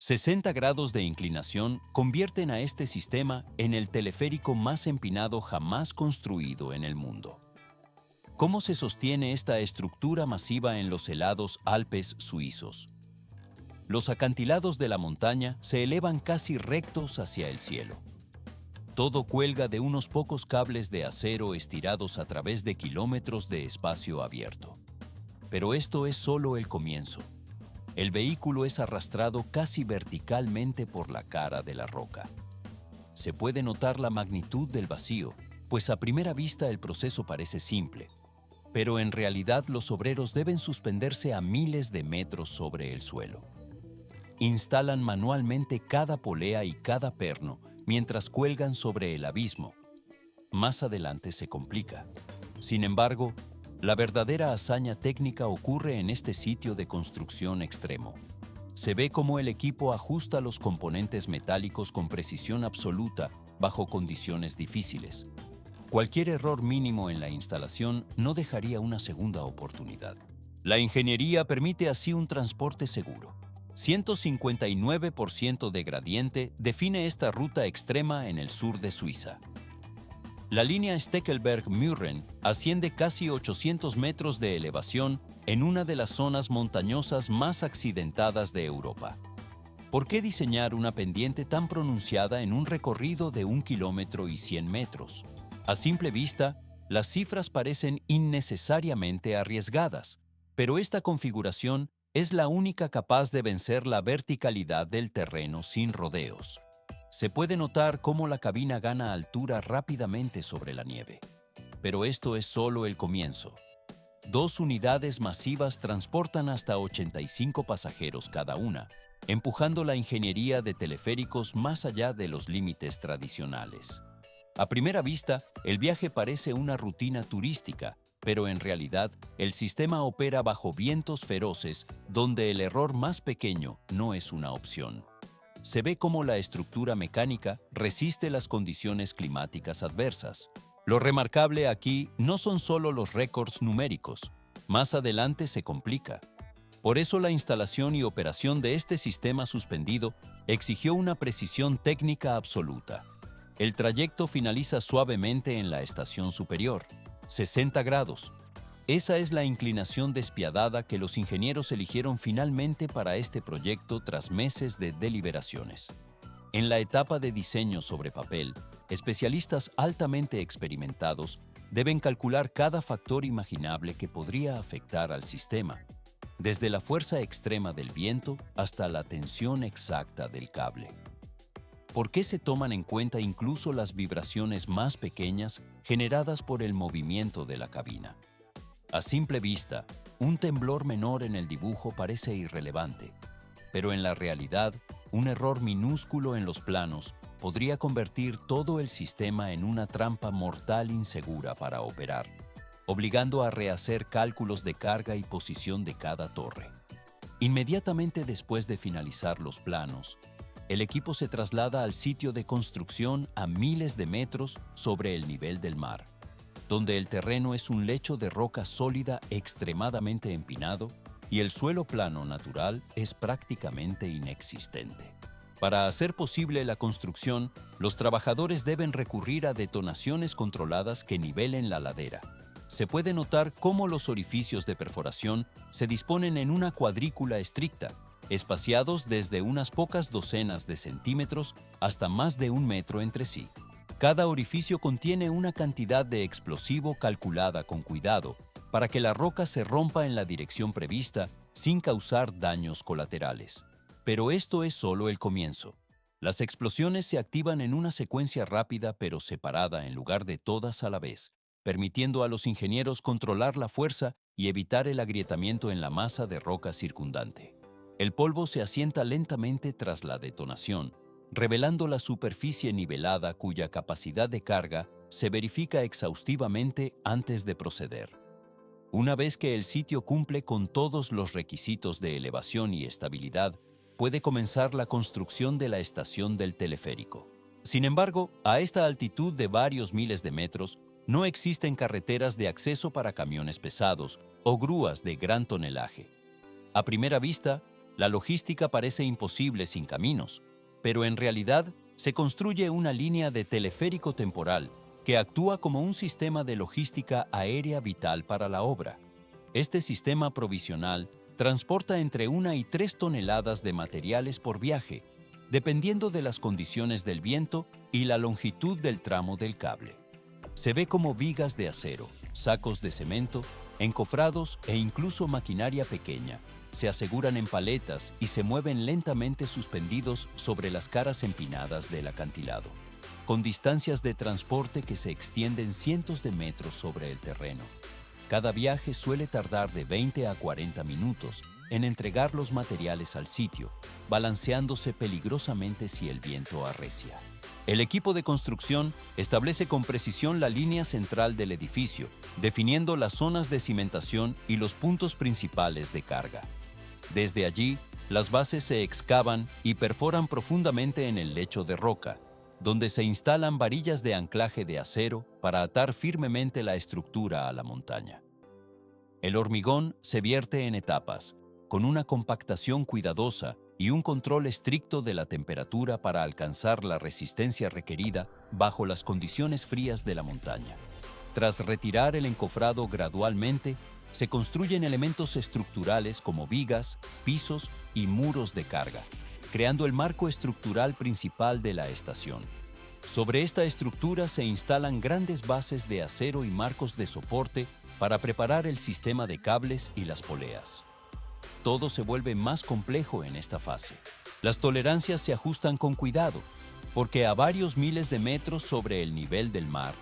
60 grados de inclinación convierten a este sistema en el teleférico más empinado jamás construido en el mundo. ¿Cómo se sostiene esta estructura masiva en los helados Alpes suizos? Los acantilados de la montaña se elevan casi rectos hacia el cielo. Todo cuelga de unos pocos cables de acero estirados a través de kilómetros de espacio abierto. Pero esto es solo el comienzo. El vehículo es arrastrado casi verticalmente por la cara de la roca. Se puede notar la magnitud del vacío, pues a primera vista el proceso parece simple, pero en realidad los obreros deben suspenderse a miles de metros sobre el suelo. Instalan manualmente cada polea y cada perno mientras cuelgan sobre el abismo. Más adelante se complica. Sin embargo, la verdadera hazaña técnica ocurre en este sitio de construcción extremo. Se ve cómo el equipo ajusta los componentes metálicos con precisión absoluta bajo condiciones difíciles. Cualquier error mínimo en la instalación no dejaría una segunda oportunidad. La ingeniería permite así un transporte seguro. 159% de gradiente define esta ruta extrema en el sur de Suiza. La línea Steckelberg-Mürren asciende casi 800 metros de elevación en una de las zonas montañosas más accidentadas de Europa. ¿Por qué diseñar una pendiente tan pronunciada en un recorrido de 1 kilómetro y 100 metros? A simple vista, las cifras parecen innecesariamente arriesgadas, pero esta configuración es la única capaz de vencer la verticalidad del terreno sin rodeos. Se puede notar cómo la cabina gana altura rápidamente sobre la nieve. Pero esto es solo el comienzo. 2 unidades masivas transportan hasta 85 pasajeros cada una, empujando la ingeniería de teleféricos más allá de los límites tradicionales. A primera vista, el viaje parece una rutina turística, pero en realidad el sistema opera bajo vientos feroces donde el error más pequeño no es una opción. Se ve cómo la estructura mecánica resiste las condiciones climáticas adversas. Lo remarcable aquí no son solo los récords numéricos. Más adelante se complica. Por eso la instalación y operación de este sistema suspendido exigió una precisión técnica absoluta. El trayecto finaliza suavemente en la estación superior, 60 grados. Esa es la inclinación despiadada que los ingenieros eligieron finalmente para este proyecto tras meses de deliberaciones. En la etapa de diseño sobre papel, especialistas altamente experimentados deben calcular cada factor imaginable que podría afectar al sistema, desde la fuerza extrema del viento hasta la tensión exacta del cable. ¿Por qué se toman en cuenta incluso las vibraciones más pequeñas generadas por el movimiento de la cabina? A simple vista, un temblor menor en el dibujo parece irrelevante, pero en la realidad, un error minúsculo en los planos podría convertir todo el sistema en una trampa mortal insegura para operar, obligando a rehacer cálculos de carga y posición de cada torre. Inmediatamente después de finalizar los planos, el equipo se traslada al sitio de construcción a miles de metros sobre el nivel del mar, donde el terreno es un lecho de roca sólida extremadamente empinado y el suelo plano natural es prácticamente inexistente. Para hacer posible la construcción, los trabajadores deben recurrir a detonaciones controladas que nivelen la ladera. Se puede notar cómo los orificios de perforación se disponen en una cuadrícula estricta, espaciados desde unas pocas docenas de centímetros hasta más de 1 metro entre sí. Cada orificio contiene una cantidad de explosivo calculada con cuidado para que la roca se rompa en la dirección prevista sin causar daños colaterales. Pero esto es solo el comienzo. Las explosiones se activan en una secuencia rápida pero separada en lugar de todas a la vez, permitiendo a los ingenieros controlar la fuerza y evitar el agrietamiento en la masa de roca circundante. El polvo se asienta lentamente tras la detonación, revelando la superficie nivelada cuya capacidad de carga se verifica exhaustivamente antes de proceder. Una vez que el sitio cumple con todos los requisitos de elevación y estabilidad, puede comenzar la construcción de la estación del teleférico. Sin embargo, a esta altitud de varios miles de metros, no existen carreteras de acceso para camiones pesados o grúas de gran tonelaje. A primera vista, La logística parece imposible sin caminos, pero en realidad se construye una línea de teleférico temporal que actúa como un sistema de logística aérea vital para la obra. Este sistema provisional transporta entre 1 y 3 toneladas de materiales por viaje, dependiendo de las condiciones del viento y la longitud del tramo del cable. Se ve como vigas de acero, sacos de cemento, encofrados e incluso maquinaria pequeña se aseguran en paletas y se mueven lentamente suspendidos sobre las caras empinadas del acantilado, con distancias de transporte que se extienden cientos de metros sobre el terreno. Cada viaje suele tardar de 20 a 40 minutos en entregar los materiales al sitio, balanceándose peligrosamente si el viento arrecia. El equipo de construcción establece con precisión la línea central del edificio, definiendo las zonas de cimentación y los puntos principales de carga. Desde allí, las bases se excavan y perforan profundamente en el lecho de roca, donde se instalan varillas de anclaje de acero para atar firmemente la estructura a la montaña. El hormigón se vierte en etapas, con una compactación cuidadosa y un control estricto de la temperatura para alcanzar la resistencia requerida bajo las condiciones frías de la montaña. Tras retirar el encofrado gradualmente, se construyen elementos estructurales como vigas, pisos y muros de carga, creando el marco estructural principal de la estación. Sobre esta estructura se instalan grandes bases de acero y marcos de soporte para preparar el sistema de cables y las poleas. Todo se vuelve más complejo en esta fase. Las tolerancias se ajustan con cuidado, porque a varios miles de metros sobre el nivel del mar,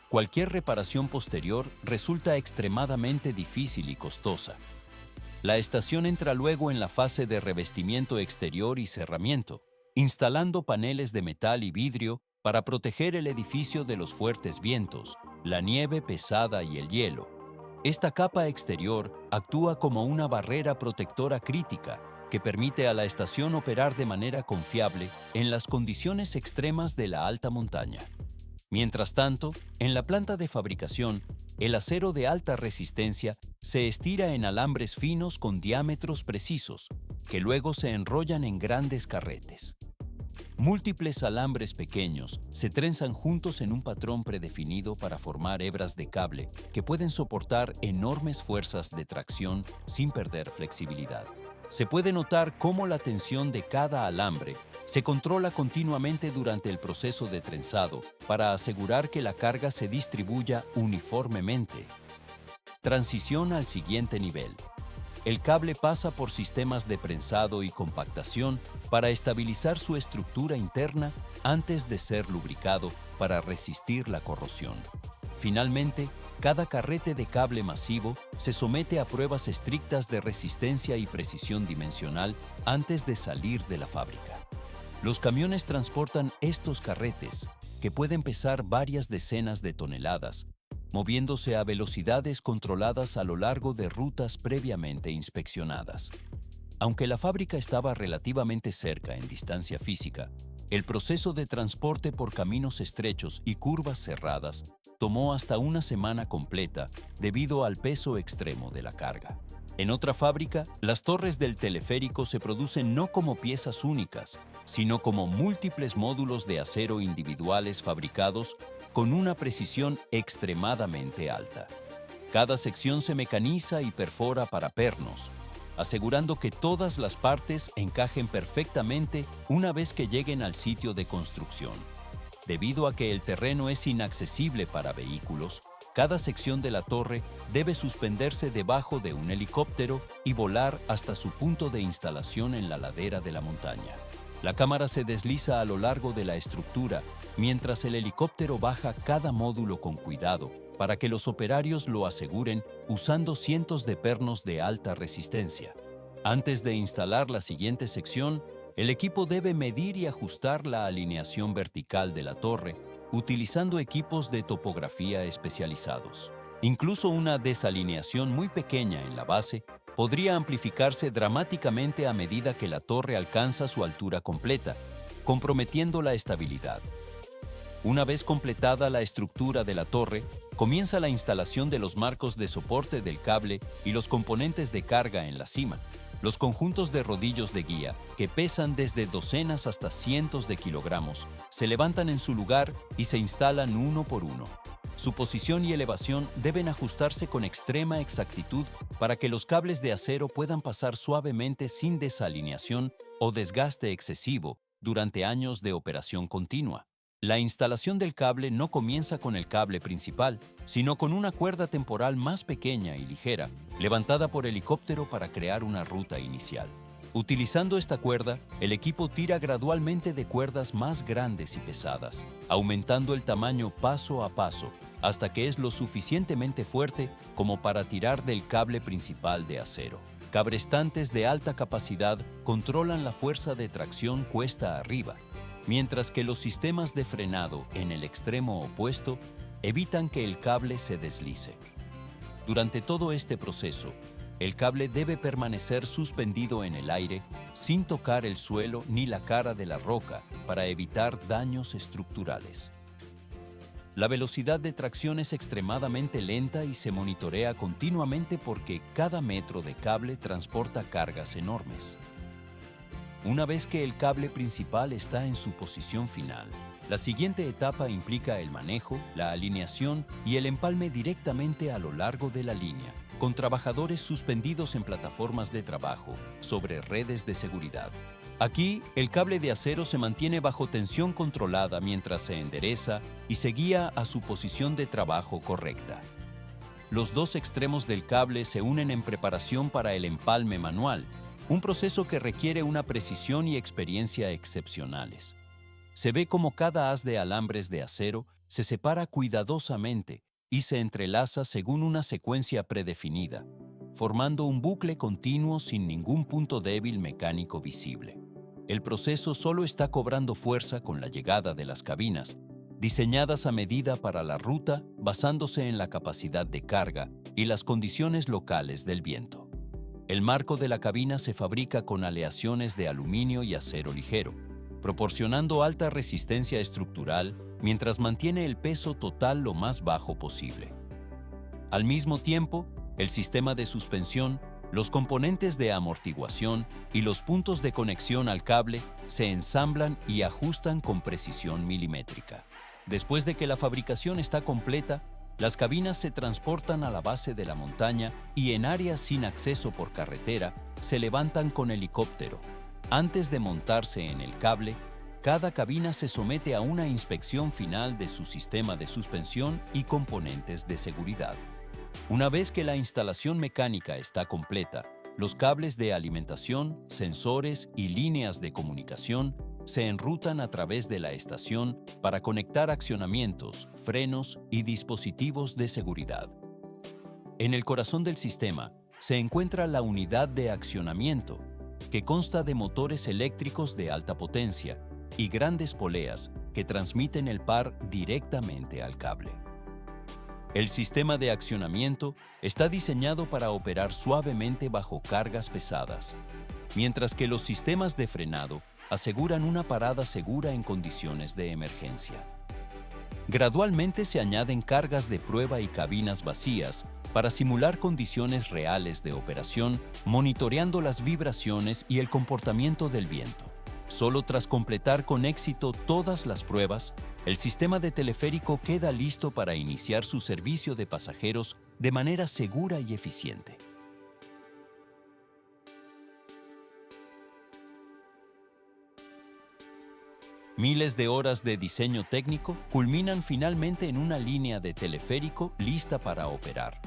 cualquier reparación posterior resulta extremadamente difícil y costosa. La estación entra luego en la fase de revestimiento exterior y cerramiento, instalando paneles de metal y vidrio para proteger el edificio de los fuertes vientos, la nieve pesada y el hielo. Esta capa exterior actúa como una barrera protectora crítica que permite a la estación operar de manera confiable en las condiciones extremas de la alta montaña. Mientras tanto, en la planta de fabricación, el acero de alta resistencia se estira en alambres finos con diámetros precisos, que luego se enrollan en grandes carretes. Múltiples alambres pequeños se trenzan juntos en un patrón predefinido para formar hebras de cable que pueden soportar enormes fuerzas de tracción sin perder flexibilidad. Se puede notar cómo la tensión de cada alambre se controla continuamente durante el proceso de trenzado para asegurar que la carga se distribuya uniformemente. Transición al siguiente nivel. El cable pasa por sistemas de prensado y compactación para estabilizar su estructura interna antes de ser lubricado para resistir la corrosión. Finalmente, cada carrete de cable masivo se somete a pruebas estrictas de resistencia y precisión dimensional antes de salir de la fábrica. Los camiones transportan estos carretes, que pueden pesar varias decenas de toneladas, moviéndose a velocidades controladas a lo largo de rutas previamente inspeccionadas. Aunque la fábrica estaba relativamente cerca en distancia física, el proceso de transporte por caminos estrechos y curvas cerradas tomó hasta una semana completa debido al peso extremo de la carga. En otra fábrica, las torres del teleférico se producen no como piezas únicas, sino como múltiples módulos de acero individuales fabricados con una precisión extremadamente alta. Cada sección se mecaniza y perfora para pernos, asegurando que todas las partes encajen perfectamente una vez que lleguen al sitio de construcción. Debido a que el terreno es inaccesible para vehículos, cada sección de la torre debe suspenderse debajo de un helicóptero y volar hasta su punto de instalación en la ladera de la montaña. La cámara se desliza a lo largo de la estructura, mientras el helicóptero baja cada módulo con cuidado para que los operarios lo aseguren usando cientos de pernos de alta resistencia. Antes de instalar la siguiente sección, el equipo debe medir y ajustar la alineación vertical de la torre, utilizando equipos de topografía especializados. Incluso una desalineación muy pequeña en la base podría amplificarse dramáticamente a medida que la torre alcanza su altura completa, comprometiendo la estabilidad. Una vez completada la estructura de la torre, comienza la instalación de los marcos de soporte del cable y los componentes de carga en la cima. Los conjuntos de rodillos de guía, que pesan desde docenas hasta cientos de kilogramos, se levantan en su lugar y se instalan uno por uno. Su posición y elevación deben ajustarse con extrema exactitud para que los cables de acero puedan pasar suavemente sin desalineación o desgaste excesivo durante años de operación continua. La instalación del cable no comienza con el cable principal, sino con una cuerda temporal más pequeña y ligera, levantada por helicóptero para crear una ruta inicial. Utilizando esta cuerda, el equipo tira gradualmente de cuerdas más grandes y pesadas, aumentando el tamaño paso a paso, hasta que es lo suficientemente fuerte como para tirar del cable principal de acero. Cabrestantes de alta capacidad controlan la fuerza de tracción cuesta arriba, mientras que los sistemas de frenado en el extremo opuesto evitan que el cable se deslice. Durante todo este proceso, el cable debe permanecer suspendido en el aire sin tocar el suelo ni la cara de la roca para evitar daños estructurales. La velocidad de tracción es extremadamente lenta y se monitorea continuamente porque cada metro de cable transporta cargas enormes. Una vez que el cable principal está en su posición final, la siguiente etapa implica el manejo, la alineación y el empalme directamente a lo largo de la línea, con trabajadores suspendidos en plataformas de trabajo sobre redes de seguridad. Aquí, el cable de acero se mantiene bajo tensión controlada mientras se endereza y se guía a su posición de trabajo correcta. Los dos extremos del cable se unen en preparación para el empalme manual, un proceso que requiere una precisión y experiencia excepcionales. Se ve como cada haz de alambres de acero se separa cuidadosamente y se entrelaza según una secuencia predefinida, formando un bucle continuo sin ningún punto débil mecánico visible. El proceso solo está cobrando fuerza con la llegada de las cabinas, diseñadas a medida para la ruta basándose en la capacidad de carga y las condiciones locales del viento. El marco de la cabina se fabrica con aleaciones de aluminio y acero ligero, proporcionando alta resistencia estructural mientras mantiene el peso total lo más bajo posible. Al mismo tiempo, el sistema de suspensión, los componentes de amortiguación y los puntos de conexión al cable se ensamblan y ajustan con precisión milimétrica. Después de que la fabricación está completa, las cabinas se transportan a la base de la montaña y en áreas sin acceso por carretera se levantan con helicóptero. Antes de montarse en el cable, cada cabina se somete a una inspección final de su sistema de suspensión y componentes de seguridad. Una vez que la instalación mecánica está completa, los cables de alimentación, sensores y líneas de comunicación se enrutan a través de la estación para conectar accionamientos, frenos y dispositivos de seguridad. En el corazón del sistema se encuentra la unidad de accionamiento, que consta de motores eléctricos de alta potencia y grandes poleas que transmiten el par directamente al cable. El sistema de accionamiento está diseñado para operar suavemente bajo cargas pesadas, mientras que los sistemas de frenado aseguran una parada segura en condiciones de emergencia. Gradualmente se añaden cargas de prueba y cabinas vacías para simular condiciones reales de operación, monitoreando las vibraciones y el comportamiento del viento. Solo tras completar con éxito todas las pruebas, el sistema de teleférico queda listo para iniciar su servicio de pasajeros de manera segura y eficiente. Miles de horas de diseño técnico culminan finalmente en una línea de teleférico lista para operar.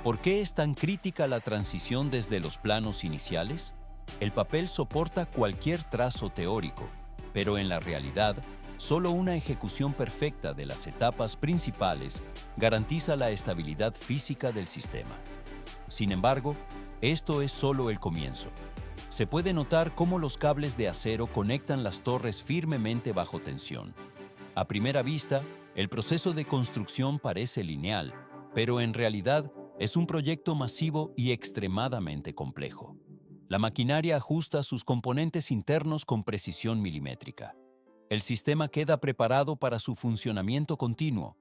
¿Por qué es tan crítica la transición desde los planos iniciales? El papel soporta cualquier trazo teórico, pero en la realidad, solo una ejecución perfecta de las etapas principales garantiza la estabilidad física del sistema. Sin embargo, esto es solo el comienzo. Se puede notar cómo los cables de acero conectan las torres firmemente bajo tensión. A primera vista, el proceso de construcción parece lineal, pero en realidad es un proyecto masivo y extremadamente complejo. La maquinaria ajusta sus componentes internos con precisión milimétrica. El sistema queda preparado para su funcionamiento continuo,